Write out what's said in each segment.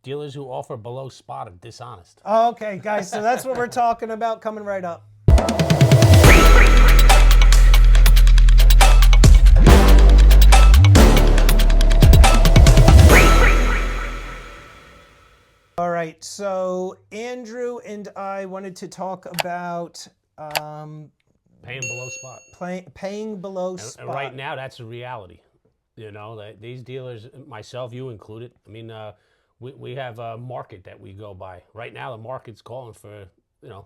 Dealers who offer below spot are dishonest. Okay, guys, so that's what we're talking about coming right up. All right, so Andrew and I wanted to talk about Paying below spot. paying below spot. And right now, that's a reality. You know, that these dealers, myself, you included. I mean, we have a market that we go by. Right now, the market's calling for,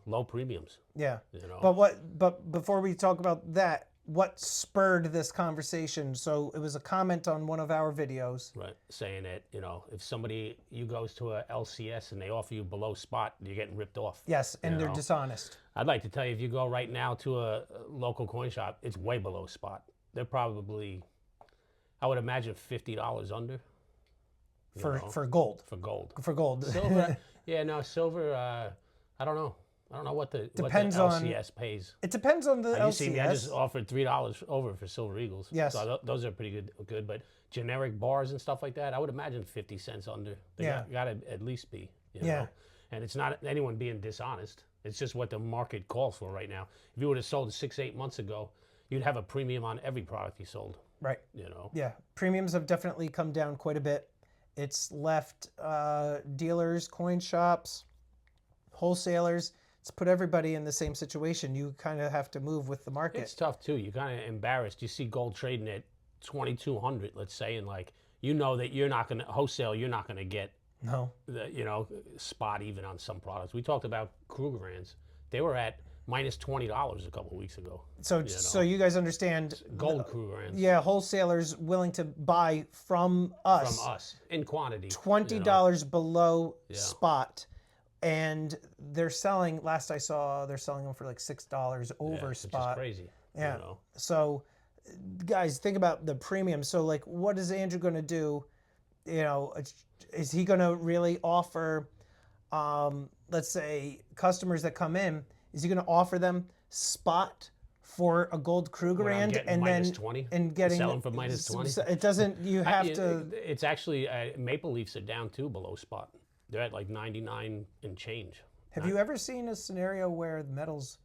low premiums. Yeah. You know. But before we talk about that, what spurred this conversation? So it was a comment on one of our videos. Right. Saying that, if you goes to a LCS and they offer you below spot, you're getting ripped off. Yes, and they're dishonest. I'd like to tell you, if you go right now to a local coin shop, it's way below spot. They're probably, I would imagine, $50 under. For gold. For gold. For gold. Silver, silver, I don't know. I don't know what the LCS pays. It depends on the LCS. You see me, I just offered $3 over for Silver Eagles. Yes. So those are pretty good. But generic bars and stuff like that, I would imagine 50 cents under. They got to at least be. You know? And it's not anyone being dishonest. It's just what the market calls for right now. If you would have sold it 6-8 months ago, you'd have a premium on every product you sold. Right. You know. Yeah. Premiums have definitely come down quite a bit. It's left dealers, coin shops, wholesalers. It's put everybody in the same situation. You kind of have to move with the market. It's tough too. You're kind of embarrassed. You see gold trading at 2,200, let's say, and that you're not going to wholesale. You're not going to get the spot even on some products. We talked about Krugerrands. They were at minus $20 a couple of weeks ago. So you guys understand gold Krugerrands. Yeah, wholesalers willing to buy from us. From us in quantity. $20 below spot. And they're selling, last I saw, they're selling them for like $6 over spot. Which is crazy. Yeah. So, guys, think about the premium. So, like, what is Andrew going to do? Is he going to really offer, let's say, customers that come in, is he going to offer them spot for a gold Krugerrand and then 20 and getting sell them for minus 20? It doesn't. You have to. It's actually Maple Leafs are down too below spot. They're at like 99 and change. Have you ever seen a scenario where the metals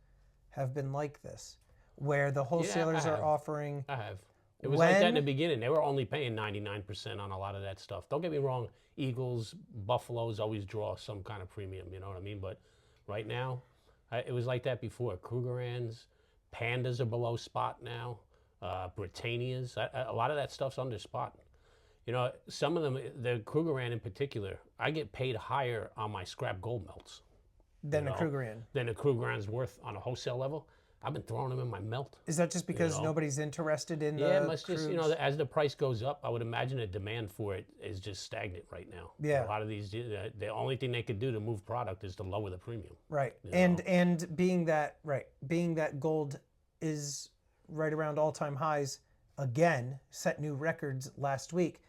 have been like this, where the wholesalers are offering? I have. It was like that in the beginning. They were only paying 99% on a lot of that stuff. Don't get me wrong. Eagles, Buffaloes always draw some kind of premium. You know what I mean? But right now, it was like that before. Krugerrands, Pandas are below spot now. Britannias, a lot of that stuff's under spot. Some of them, the Krugerrand in particular, I get paid higher on my scrap gold melts. Than a Krugerrand. Than a Krugerrand's worth on a wholesale level. I've been throwing them in my melt. Is that just because nobody's interested in the Yeah, it must just, as the price goes up, I would imagine the demand for it is just stagnant right now. Yeah. A lot of these, the only thing they could do to move product is to lower the premium. Right. And being that gold is right around all-time highs again, set new records last week.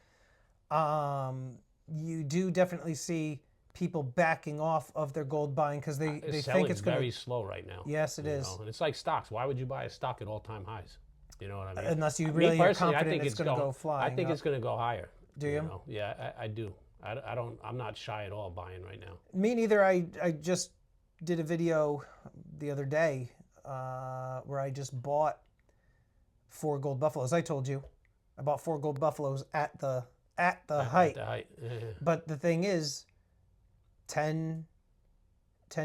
You do definitely see people backing off of their gold buying because they think it's very slow right now. Yes, it is. And it's like stocks. Why would you buy a stock at all-time highs? You know what I mean? Unless you really are confident it's going to go flying. I think it's going to go higher. Do you? Yeah, I do. I'm not shy at all buying right now. Me neither. I just did a video the other day where I just bought 4 gold buffaloes. I told you, I bought 4 gold buffaloes at the height. But the thing is, 15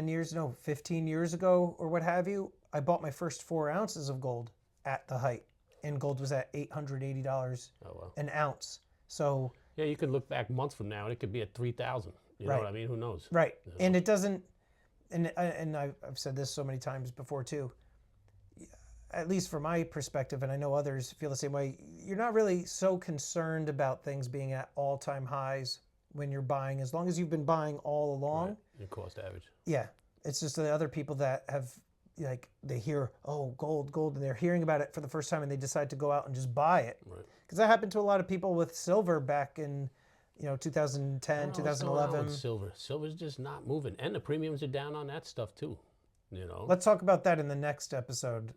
years ago or what have you, I bought my first 4 ounces of gold at the height, and gold was at $880 an ounce. So yeah, you could look back months from now and it could be at 3,000. You know what I mean? Who knows? Right. And it doesn't. And I've said this so many times before too. At least from my perspective, and I know others feel the same way, you're not really so concerned about things being at all-time highs when you're buying, as long as you've been buying all along. Right. Your cost average. Yeah. It's just the other people that have, like, they hear, oh, gold, and they're hearing about it for the first time and they decide to go out and just buy it. Right. Because that happened to a lot of people with silver back in, 2010, 2011. Silver's just not moving. And the premiums are down on that stuff too. Let's talk about that in the next episode.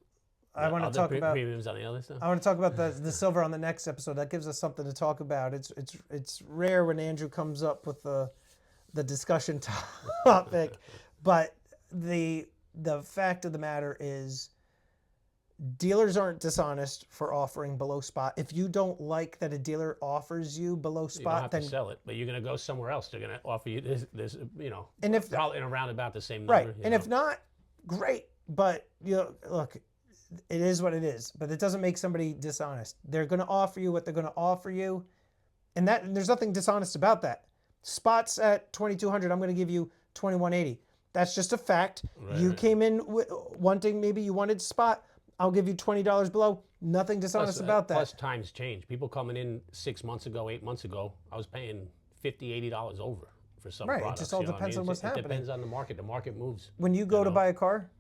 I want to talk about premiums on the other stuff. I want to talk about the silver on the next episode. That gives us something to talk about. It's rare when Andrew comes up with a the discussion topic. But the fact of the matter is, dealers aren't dishonest for offering below spot. If you don't like that a dealer offers you below spot, You don't have then to sell it, but you're going to go somewhere else. They're going to offer you this, you know, and if probably in around about the same number. right, you and know. if not, great. But you know, look, it is what it is. But it doesn't make somebody dishonest. They're going to offer you what they're going to offer you, and there's nothing dishonest about that. Spots at 2,200, I'm going to give you 2,180. That's just a fact. Right. You came in wanting, maybe you wanted spot. I'll give you $20 below. Nothing dishonest about that. Plus, times change. People coming in 6 months ago, 8 months ago, I was paying $50, $80 over for some Right. products. It just all depends on what's happening. It depends on the market. The market moves. When you go to buy a car,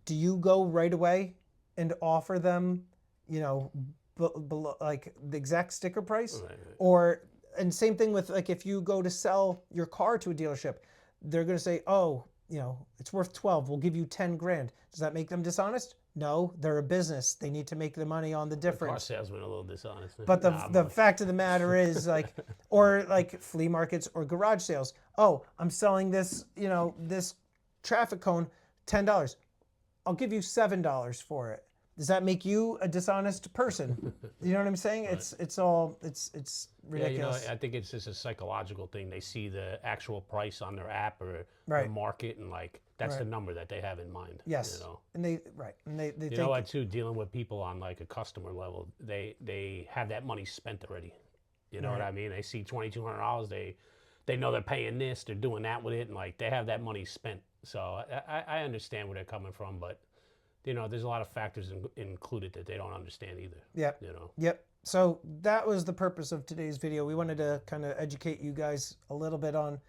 do you go right away and offer them, you know, below, like the exact sticker price? Right. Or, and same thing with, like, if you go to sell your car to a dealership, they're going to say, oh, you know, it's worth 12. We'll give you 10 grand. Does that make them dishonest? No, they're a business. They need to make the money on the difference. Car salesman a little dishonest. But the fact of the matter is, like, or like flea markets or garage sales. Oh, I'm selling this, you know, this traffic cone, $10. I'll give you $7 for it. Does that make you a dishonest person? You know what I'm saying? Right. It's ridiculous. Yeah, you know, I think it's just a psychological thing. They see the actual price on their app or the market, and like that's the number that they have in mind. Yes. You know? And they think, you know what, too, dealing with people on like a customer level, they have that money spent already. You know what I mean? They see $2,200. They know they're paying this, they're doing that with it, and like they have that money spent. So I understand where they're coming from, but you know, there's a lot of factors included that they don't understand either. Yep. You know. Yep. So that was the purpose of today's video. We wanted to kind of educate you guys a little bit on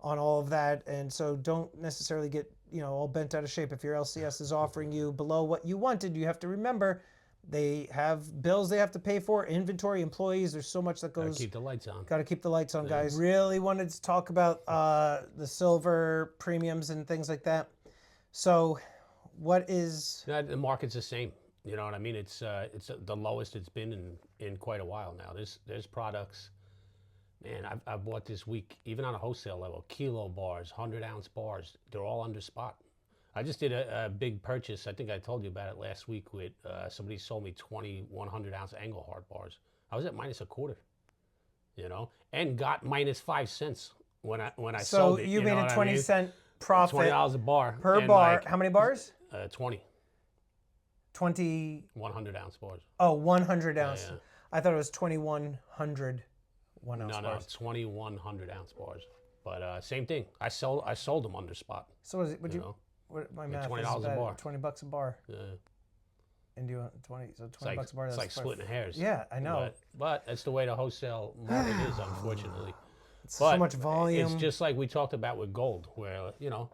all of that, and so don't necessarily get, you know, all bent out of shape. If your LCS is offering you below what you wanted, you have to remember they have bills they have to pay for, inventory, employees. There's so much that goes. Gotta keep the lights on. Got to keep the lights on, guys. Really wanted to talk about the silver premiums and things like that. So, what is? The market's the same. You know what I mean? It's the lowest it's been in quite a while now. There's products. Man, I bought this week, even on a wholesale level, kilo bars, 100-ounce bars. They're all under spot. I just did a big purchase. I think I told you about it last week with somebody sold me 20 100-ounce Engelhard bars. I was at minus a quarter, you know, and got minus 5 cents when I sold it. So you made a 20-cent profit. $20 a bar. Per bar. Like, how many bars? 20. 20. 100-ounce bars. Oh, 100 ounce. Yeah. I thought it was 2,100 1-ounce bars. No, 2,100-ounce bars. But same thing. I sold them under spot. So is it? Would you? What, my math $20 is a bar. $20 a bar. Yeah. And you want 20? So $20 a bar. It's like splitting hairs. Yeah, I know. But that's the way the wholesale market is, unfortunately. So much volume. It's just like we talked about with gold, where you know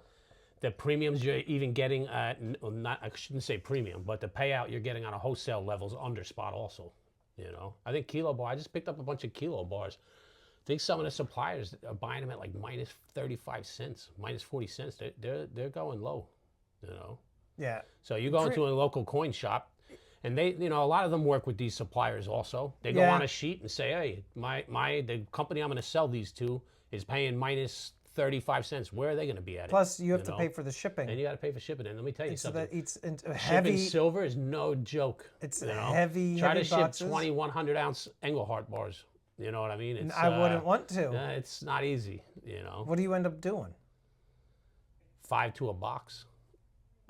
the premiums you're even getting at, not, I shouldn't say premium, but the payout you're getting on a wholesale level is under spot also. You know, I think kilo bar. I just picked up a bunch of kilo bars. I think some of the suppliers are buying them at like minus 35 cents, minus 40 cents. They're going low, you know. Yeah. So you go into a local coin shop, and they, you know, a lot of them work with these suppliers also. They go on a sheet and say, hey, the company I'm going to sell these to is paying minus 35 cents. Where are they going to be at? Plus, you have to pay for the shipping. And you got to pay for shipping. And let me tell you something. So that eats heavy. Shipping silver is no joke. It's heavy. Try to ship 20 100-ounce Engelhard bars. You know what I mean? I wouldn't want to. It's not easy, you know. What do you end up doing? 5 to a box.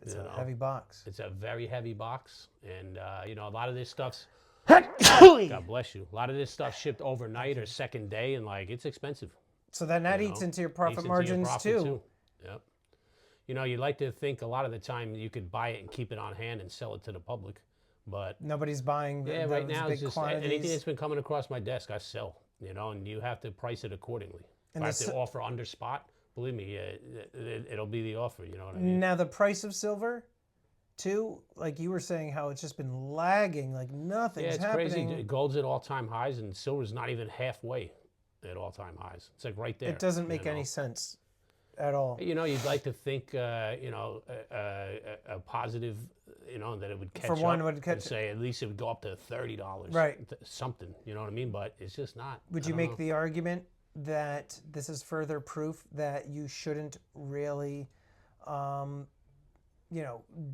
It's a heavy box. It's a very heavy box. And, you know, a lot of this stuff's, God bless you, a lot of this stuff shipped overnight or second day, and, like, it's expensive. So then that eats into your profit margins, too. Yep. You know, you'd like to think a lot of the time you could buy it and keep it on hand and sell it to the public. But nobody's buying right now it's just anything that's been coming across my desk, I sell, you know, and you have to price it accordingly. If I have to offer under spot, believe me, it'll be the offer, you know what I mean? Now, the price of silver, too, like you were saying, how it's just been lagging, like nothing's happening. Yeah, it's crazy. Gold's at all-time highs, and silver's not even halfway at all-time highs. It's like right there. It doesn't make any sense at all. You know, you'd like to think, you know, a positive, you know, that it would catch up and say at least it would go up to $30. Right. Something, you know what I mean? But it's just not. Would you make the argument that this is further proof that you shouldn't really,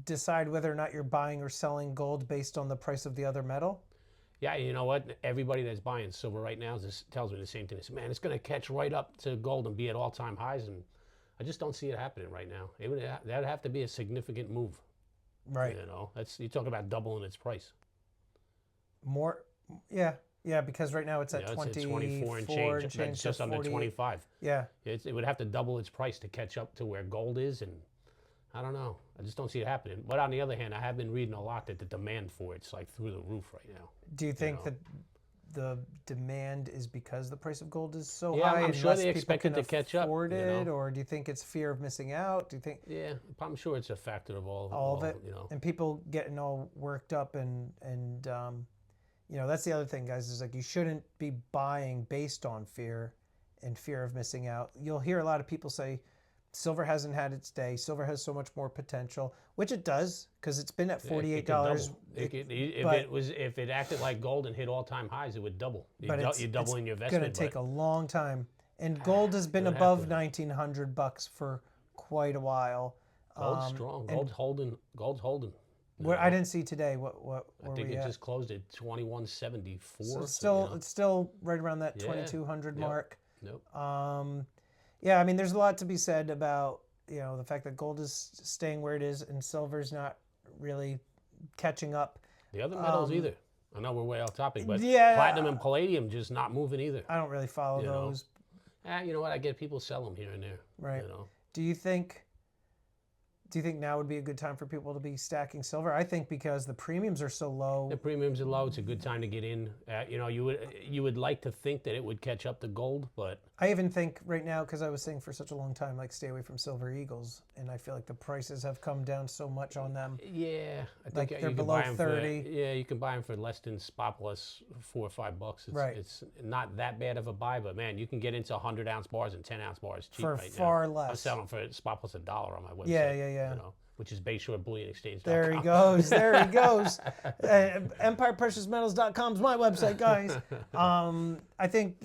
decide whether or not you're buying or selling gold based on the price of the other metal? Yeah, you know what? Everybody that's buying silver right now tells me the same thing. They say, man, it's going to catch right up to gold and be at all-time highs, and I just don't see it happening right now. That'd have to be a significant move. Right. You talk about doubling its price. More, yeah, because right now it's at It's 24 and change. It's just under 48. 25. Yeah. It would have to double its price to catch up to where gold is, and I don't know. I just don't see it happening. But on the other hand, I have been reading a lot that the demand for it's like through the roof right now. Do you think that the demand is because the price of gold is so Yeah, high? I'm sure they expect it to catch up. Afford it, or do you think it's fear of missing out? Do you think? Yeah, I'm sure it's a factor of all of it. And people getting all worked up and that's the other thing, guys. Is like you shouldn't be buying based on fear and fear of missing out. You'll hear a lot of people say, silver hasn't had its day. Silver has so much more potential, which it does, because it's been at $48. If it acted like gold and hit all-time highs, it would double. You're doubling your investment. It's going to take a long time, and gold has been above $1,900 for quite a while. Gold's strong. Gold's holding. I didn't see today. What I think it just closed at 2174. So it's still right around that 2200 mark. Nope. Yeah, I mean, there's a lot to be said about the fact that gold is staying where it is and silver's not really catching up. The other metals either. I know we're way off topic, but yeah, platinum and palladium just not moving either. I don't really follow those. You know what? I get people sell them here and there. Right. Do you think now would be a good time for people to be stacking silver? I think because the premiums are so low. The premiums are low. It's a good time to get in. You would like to think that it would catch up to gold, but I even think right now, because I was saying for such a long time, like, stay away from silver eagles, and I feel like the prices have come down so much on them. Yeah, I think like they're below 30. You can buy them for less than spot plus $4 or $5. It's not that bad of a buy, but man, you can get into 100-ounce bars and 10-ounce bars cheap for right now. far less. I'm selling for spot plus $1 on my website. Yeah. Which is Bayshore Bullion Exchange. There he goes. EmpirePreciousMetals.com is my website, guys. I think,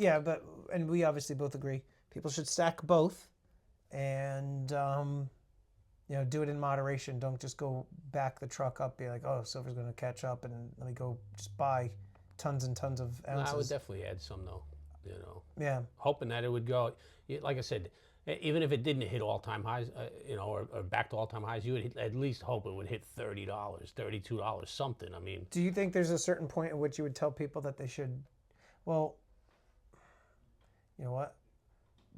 and we obviously both agree, people should stack both, and do it in moderation. Don't just go back the truck up, be like, oh, silver's going to catch up, and let me go just buy tons and tons of ounces. I would definitely add some though. Yeah. Hoping that it would go. Like I said, even if it didn't hit all-time highs, or back to all-time highs, you would at least hope it would hit $30, $32, something. I mean, do you think there's a certain point at which you would tell people that they should? Well, you know what?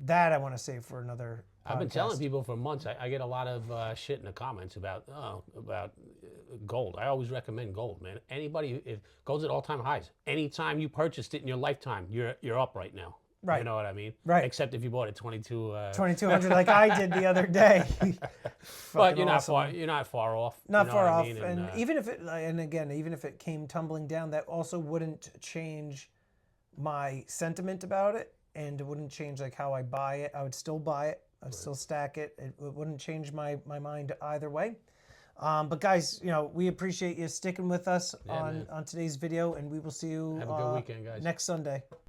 That I want to save for another podcast. I've been telling people for months. I get a lot of shit in the comments about gold. I always recommend gold, man. Anybody, if gold's at all-time highs, anytime you purchased it in your lifetime, you're up right now. Right. You know what I mean? Right. Except if you bought it 2200 like I did the other day. But you're not far. You're not far off. Not far off. And even if it came tumbling down, that also wouldn't change my sentiment about it, and it wouldn't change like how I buy it. I would still buy it. I'd still stack it. It wouldn't change my mind either way. But guys, we appreciate you sticking with us on today's video, and we will see you Have a good weekend, guys. next Sunday.